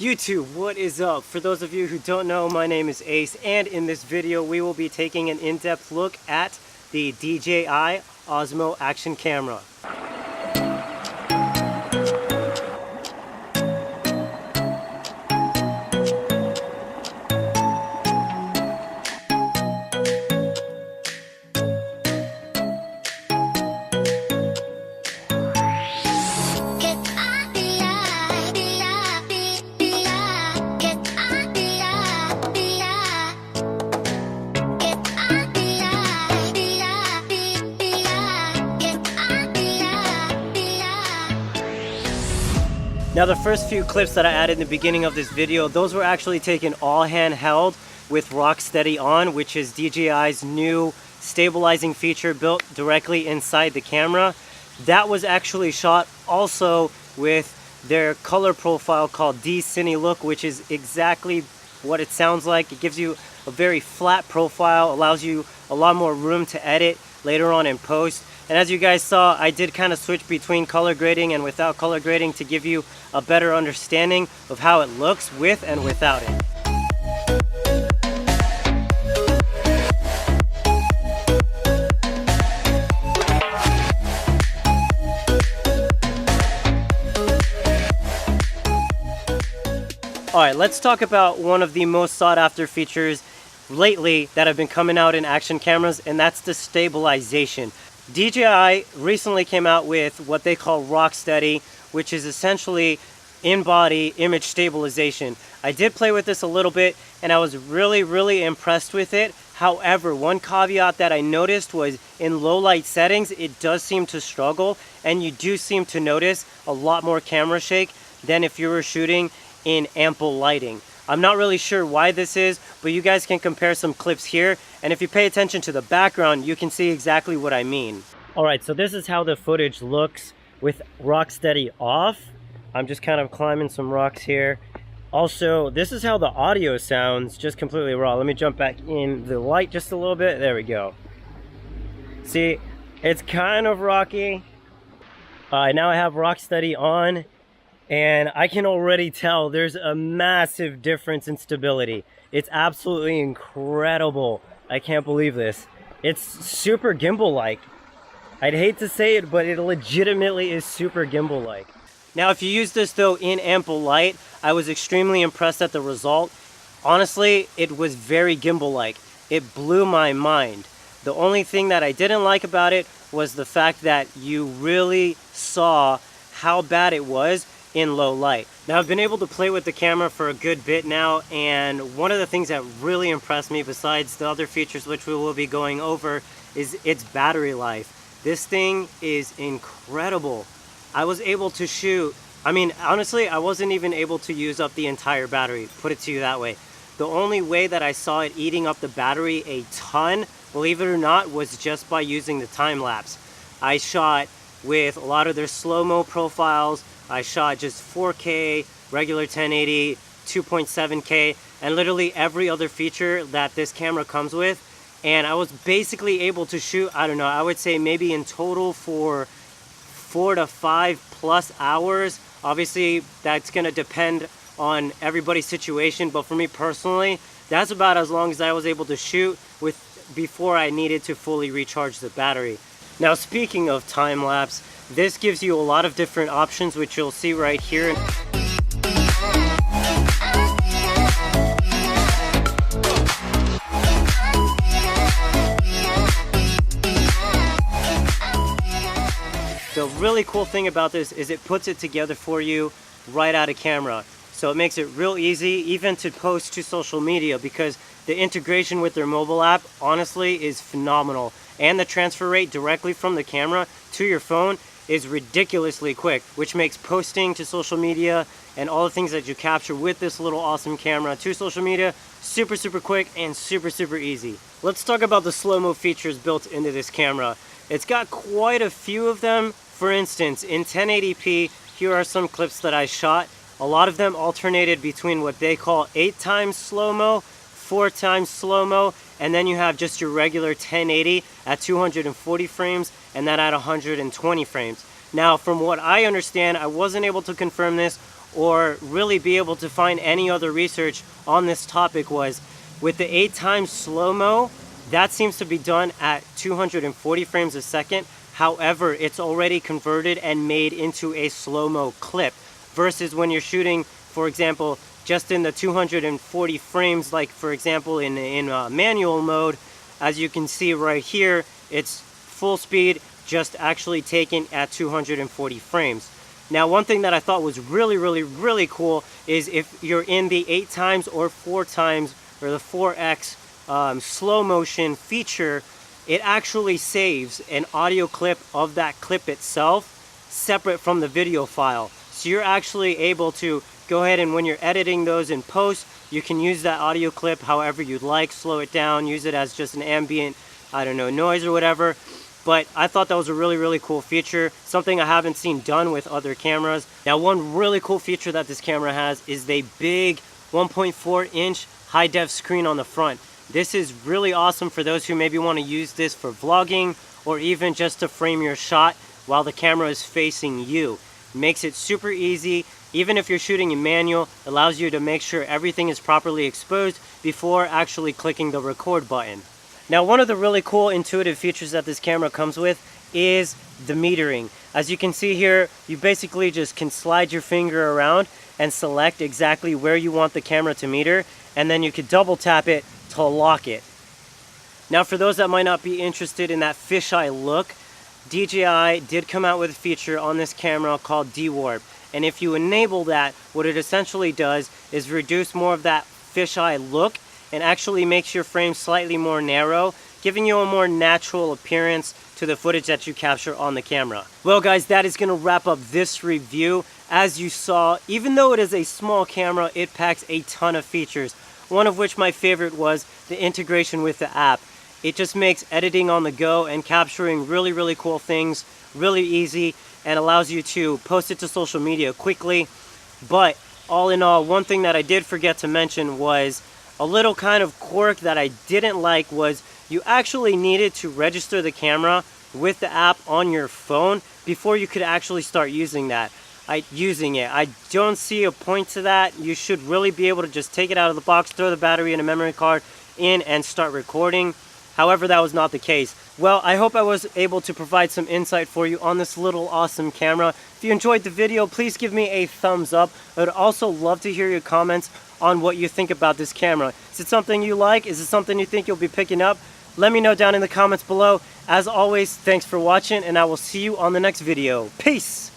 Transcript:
YouTube, what is up? For those of you who don't know, my name is Ace, and in this video we will be taking an in-depth look at the DJI Osmo Action camera. Now the first few clips that I added in the beginning of this video, those were actually taken all handheld with Rocksteady on, which is DJI's new stabilizing feature built directly inside the camera. That was actually shot also with their color profile called D-Cine Look, which is exactly what it sounds like. It gives you a very flat profile, allows you a lot more room to edit later on in post. And as you guys saw, I did kind of switch between color grading and without color grading to give you a better understanding of how it looks with and without it. Alright, let's talk about one of the most sought after features lately that have been coming out in action cameras, and that's the stabilization. DJI recently came out with what they call Rocksteady, which is essentially in-body image stabilization. I did play with this a little bit and I was really impressed with it. However, one caveat that I noticed was in low light settings, it does seem to struggle, and you do seem to notice a lot more camera shake than if you were shooting in ample lighting. I'm not really sure why this is, but you guys can compare some clips here, and if you pay attention to the background, you can see exactly what I mean. Alright, so this is how the footage looks with Rocksteady off. I'm just kind of climbing some rocks here. Also, this is how the audio sounds, just completely raw. Let me jump back in the light just a little bit. There we go. See, it's kind of rocky. Now I have Rocksteady on, and I can already tell there's a massive difference in stability. It's absolutely incredible. I can't believe this. It's super gimbal-like. I'd hate to say it, but it legitimately is super gimbal-like. Now, if you use this though in ample light, I was extremely impressed at the result. Honestly, it was very gimbal-like. It blew my mind. The only thing that I didn't like about it was the fact that you really saw how bad it was in low light. Now, I've been able to play with the camera for a good bit now, and one of the things that really impressed me, besides the other features which we will be going over, is its battery life. This thing is incredible. I was able to shoot, I mean, honestly, I wasn't even able to use up the entire battery, put it to you that way. The only way that I saw it eating up the battery a ton, believe it or not, was just by using the time lapse. I shot with a lot of their slow-mo profiles. I shot just 4K, regular 1080, 2.7K, and literally every other feature that this camera comes with. And I was basically able to shoot, I don't know, I would say maybe in total for 4 to 5+ hours. Obviously, that's gonna depend on everybody's situation, but for me personally, that's about as long as I was able to shoot with before I needed to fully recharge the battery. Now, speaking of time lapse, this gives you a lot of different options, which you'll see right here. really cool thing about this is it puts it together for you right out of camera. So it makes it real easy even to post to social media, because the integration with their mobile app honestly is phenomenal. And the transfer rate directly from the camera to your phone is ridiculously quick, which makes posting to social media and all the things that you capture with this little awesome camera to social media super quick and super easy. Let's talk about the slow-mo features built into this camera. It's got quite a few of them. For instance, in 1080p, here are some clips that I shot. A lot of them alternated between what they call 8x slow-mo, 4x slow-mo, and then you have just your regular 1080 at 240 frames and then at 120 frames. Now, from what I understand, I wasn't able to confirm this or really be able to find any other research on this topic, was with the 8x slow-mo, that seems to be done at 240 frames a second. However, it's already converted and made into a slow-mo clip, versus when you're shooting, for example, just in the 240 frames, like for example in manual mode, as you can see right here, it's full speed, just actually taken at 240 frames. Now, one thing that I thought was really cool is if you're in the 8x or 4x or the 4x slow motion feature, it actually saves an audio clip of that clip itself separate from the video file. So you're actually able to go ahead and when you're editing those in post, you can use that audio clip however you'd like, slow it down, use it as just an ambient, I don't know, noise or whatever. But I thought that was a really cool feature, something I haven't seen done with other cameras. Now, one really cool feature that this camera has is the big 1.4-inch high-def screen on the front. This is really awesome for those who maybe want to use this for vlogging or even just to frame your shot while the camera is facing you. It makes it super easy. Even if you're shooting in manual, it allows you to make sure everything is properly exposed before actually clicking the record button. Now, one of the really cool intuitive features that this camera comes with is the metering. As you can see here, you basically just can slide your finger around and select exactly where you want the camera to meter, and then you could double tap it to lock it. Now, for those that might not be interested in that fisheye look, DJI did come out with a feature on this camera called D-Warp. And if you enable that, what it essentially does is reduce more of that fisheye look and actually makes your frame slightly more narrow, giving you a more natural appearance to the footage that you capture on the camera. Well guys, that is going to wrap up this review. As you saw, even though it is a small camera, it packs a ton of features, one of which my favorite was the integration with the app. It just makes editing on the go and capturing really cool things really easy and allows you to post it to social media quickly. But all in all, one thing that I did forget to mention was a little kind of quirk that I didn't like, was you actually needed to register the camera with the app on your phone before you could actually start using it. I don't see a point to that. You should really be able to just take it out of the box, throw the battery and a memory card in and start recording. However, that was not the case. Well, I hope I was able to provide some insight for you on this little awesome camera. If you enjoyed the video, please give me a thumbs up. I would also love to hear your comments on what you think about this camera. Is it something you like? Is it something you think you'll be picking up? Let me know down in the comments below. As always, thanks for watching, and I will see you on the next video. Peace!